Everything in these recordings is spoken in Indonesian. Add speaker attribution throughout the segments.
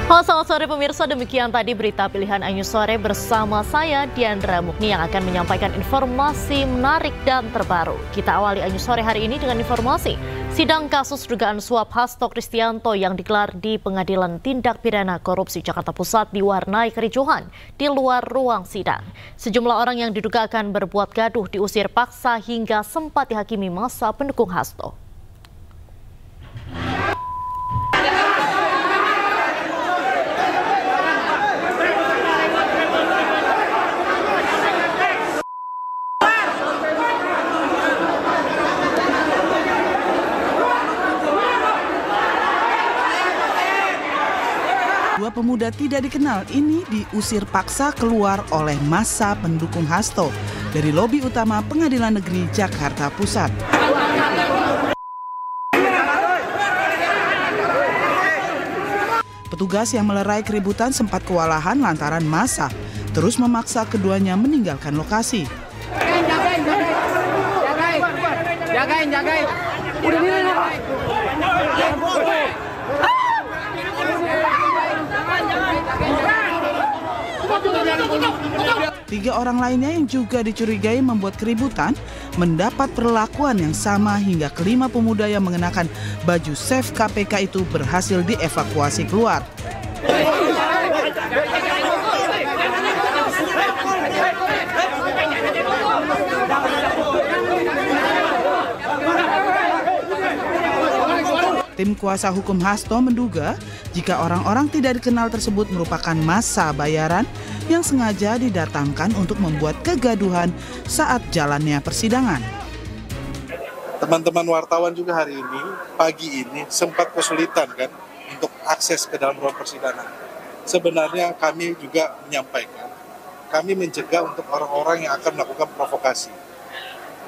Speaker 1: Halo, selamat sore pemirsa, demikian tadi berita pilihan Anju Sore bersama saya Diandra Mukni yang akan menyampaikan informasi menarik dan terbaru. Kita awali Anju Sore hari ini dengan informasi sidang kasus dugaan suap Hasto Kristianto yang digelar di Pengadilan Tindak Pidana Korupsi Jakarta Pusat diwarnai kericuhan di luar ruang sidang. Sejumlah orang yang diduga akan berbuat gaduh diusir paksa hingga sempat dihakimi massa pendukung Hasto.
Speaker 2: Dua pemuda tidak dikenal ini diusir paksa keluar oleh massa pendukung Hasto dari lobi utama Pengadilan Negeri Jakarta Pusat. Petugas yang melerai keributan sempat kewalahan lantaran massa terus memaksa keduanya meninggalkan lokasi. Jagain. Tiga orang lainnya yang juga dicurigai membuat keributan mendapat perlakuan yang sama hingga kelima pemuda yang mengenakan baju SAFE KPK itu berhasil dievakuasi keluar. Tim kuasa hukum Hasto menduga jika orang-orang tidak dikenal tersebut merupakan massa bayaran yang sengaja didatangkan untuk membuat kegaduhan saat jalannya persidangan.
Speaker 3: Teman-teman wartawan juga hari ini, pagi ini sempat kesulitan kan untuk akses ke dalam ruang persidangan. Sebenarnya kami juga menyampaikan, kami mencegah untuk orang-orang yang akan melakukan provokasi.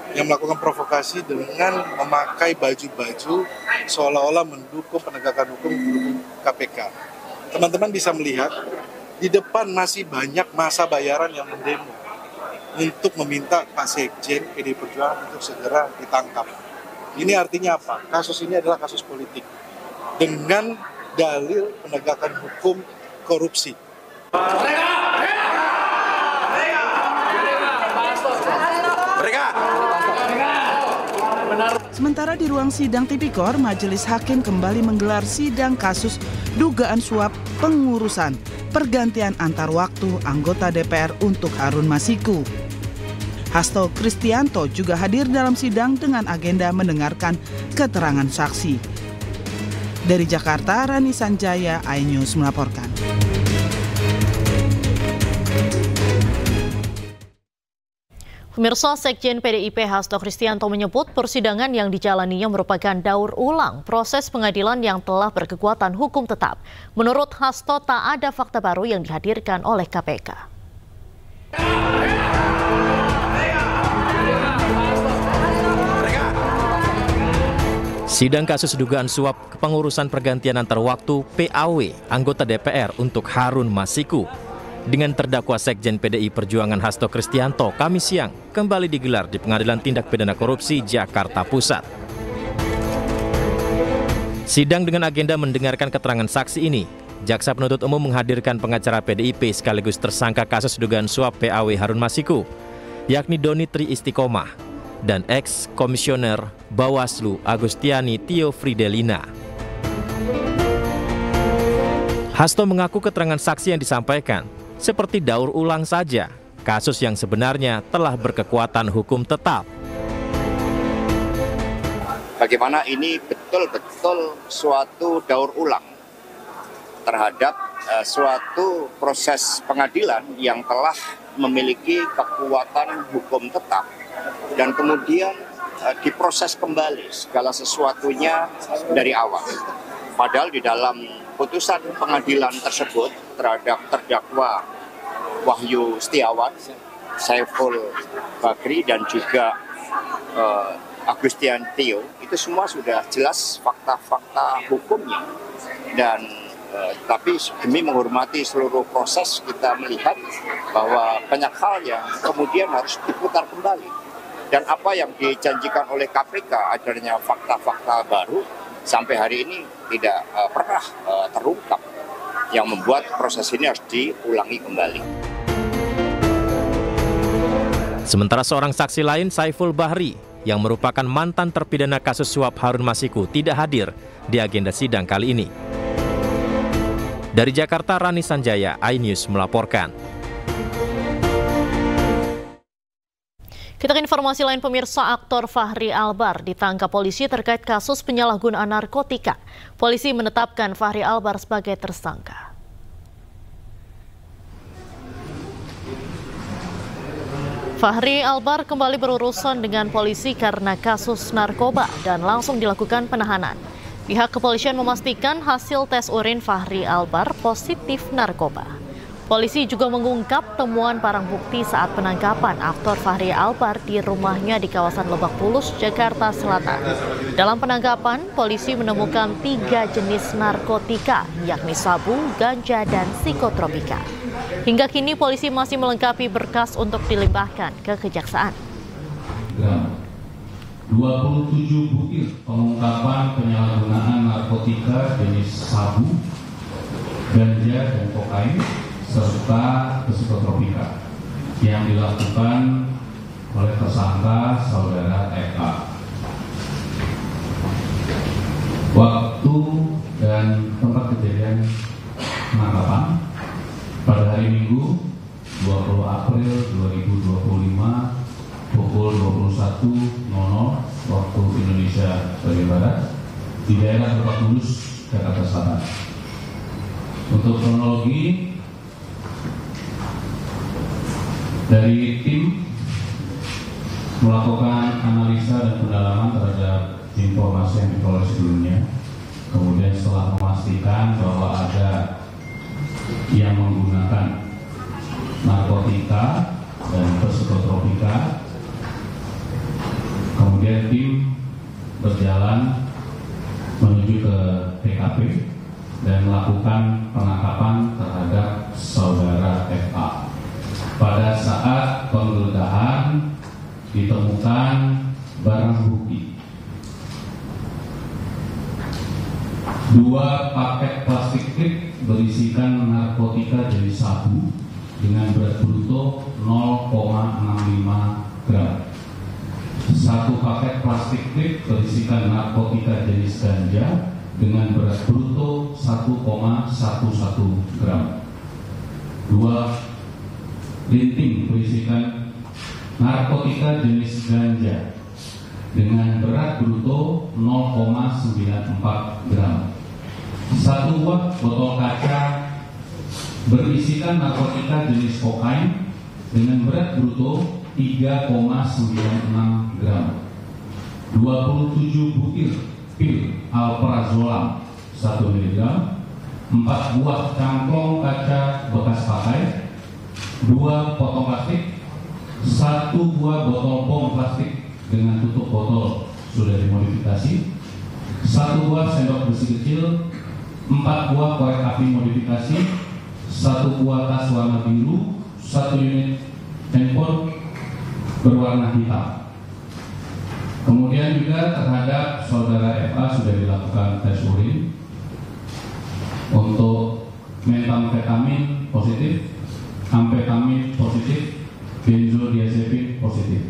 Speaker 3: Yang melakukan provokasi dengan memakai baju-baju seolah-olah mendukung penegakan hukum, mendukung KPK. Teman-teman bisa melihat, di depan masih banyak massa bayaran yang mendemo untuk meminta Pak Sekjen PDI Perjuangan untuk segera ditangkap. Ini artinya apa? Kasus ini adalah kasus politik dengan dalil penegakan hukum korupsi.
Speaker 2: Sementara di ruang sidang Tipikor, Majelis Hakim kembali menggelar sidang kasus dugaan suap pengurusan pergantian antar waktu anggota DPR untuk Harun Masiku. Hasto Kristianto juga hadir dalam sidang dengan agenda mendengarkan keterangan saksi. Dari Jakarta, Rani Sanjaya, iNews melaporkan.
Speaker 1: Pemirsa, Sekjen PDIP Hasto Kristianto menyebut persidangan yang dijalaninya merupakan daur ulang proses pengadilan yang telah berkekuatan hukum tetap. Menurut Hasto, tak ada fakta baru yang dihadirkan oleh KPK.
Speaker 4: Sidang kasus dugaan suap kepengurusan pergantian antar waktu PAW anggota DPR untuk Harun Masiku dengan terdakwa Sekjen PDI Perjuangan Hasto Kristianto Kamis siang kembali digelar di Pengadilan Tindak Pidana Korupsi Jakarta Pusat. Sidang dengan agenda mendengarkan keterangan saksi ini, Jaksa Penuntut Umum menghadirkan pengacara PDIP sekaligus tersangka kasus dugaan suap PAW Harun Masiku, yakni Doni Tri Istiqomah dan ex-komisioner Bawaslu Agustiani Tio Fridelina. Hasto mengaku keterangan saksi yang disampaikan seperti daur ulang saja kasus yang sebenarnya telah berkekuatan hukum tetap.
Speaker 5: Bagaimana ini betul-betul suatu daur ulang terhadap suatu proses pengadilan yang telah memiliki kekuatan hukum tetap dan kemudian diproses kembali segala sesuatunya dari awal. Padahal di dalam putusan pengadilan tersebut terhadap terdakwa Wahyu Setiawan, Saiful Bakri dan juga Agustian Tio, itu semua sudah jelas fakta-fakta hukumnya. Dan tapi demi menghormati seluruh proses, kita melihat bahwa banyak hal yang kemudian harus diputar kembali. Dan apa yang dijanjikan oleh KPK adanya fakta-fakta baru sampai hari ini tidak pernah terungkap. yang membuat proses ini harus diulangi kembali.
Speaker 4: Sementara seorang saksi lain, Saiful Bahri, yang merupakan mantan terpidana kasus suap Harun Masiku, tidak hadir di agenda sidang kali ini. Dari Jakarta, Rani Sanjaya, iNews melaporkan.
Speaker 1: Kita ke informasi lain, pemirsa. Aktor Fachri Albar ditangkap polisi terkait kasus penyalahgunaan narkotika. Polisi menetapkan Fachri Albar sebagai tersangka. Fachri Albar kembali berurusan dengan polisi karena kasus narkoba dan langsung dilakukan penahanan. Pihak kepolisian memastikan hasil tes urin Fachri Albar positif narkoba. Polisi juga mengungkap temuan barang bukti saat penangkapan aktor Fachri Albar di rumahnya di kawasan Lebak Bulus, Jakarta Selatan. Dalam penangkapan, polisi menemukan 3 jenis narkotika, yakni sabu, ganja, dan psikotropika. Hingga kini polisi masih melengkapi berkas untuk dilimpahkan ke kejaksaan.
Speaker 6: 27 butir pengungkapan penyalahgunaan narkotika jenis sabu, ganja, dan kokain, serta psikotropika yang dilakukan oleh tersangka saudara FA. Waktu dan tempat kejadian penangkapan pada hari Minggu 20 April 2025 pukul 21.00 waktu Indonesia bagian Barat di daerah Lebak Bulus, Jakarta Selatan. Untuk kronologi, dari tim melakukan analisa dan pendalaman terhadap informasi yang diperoleh sebelumnya. Kemudian setelah memastikan bahwa ada yang menggunakan narkotika dan psikotropika, kemudian tim berjalan menuju ke TKP dan melakukan penangkapan terhadap saudara FA. Pada saat penggeledahan ditemukan barang bukti 2 paket plastik klip berisikan narkotika jenis sabu dengan berat bruto 0,65 gram. 1 paket plastik klip berisikan narkotika jenis ganja dengan berat bruto 1,11 gram. 2 linting berisikan narkotika jenis ganja dengan berat bruto 0,94 gram. 1 buah botol kaca berisikan narkotika jenis kokain dengan berat bruto 3,96 gram. 27 butir pil alprazolam 1 mg, 4 buah cangklong kaca bekas pakai, 2 potong plastik, 1 buah botol bom plastik dengan tutup botol sudah dimodifikasi, 1 buah sendok besi kecil, 4 buah korek api modifikasi, 1 buah tas warna biru, 1 unit handphone berwarna hitam. Kemudian juga terhadap saudara FA sudah dilakukan tes urin untuk metamfetamin positif, amfetamin positif, benzodiazepin positif.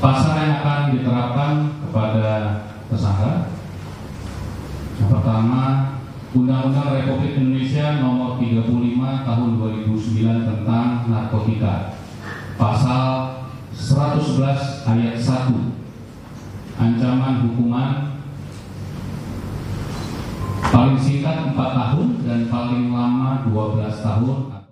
Speaker 6: Pasal yang akan diterapkan kepada tersangka, yang pertama, Undang-Undang Republik Indonesia Nomor 35 Tahun 2009 tentang narkotika, pasal 111 ayat 1, ancaman hukuman paling singkat 4 tahun dan paling lama 12 tahun.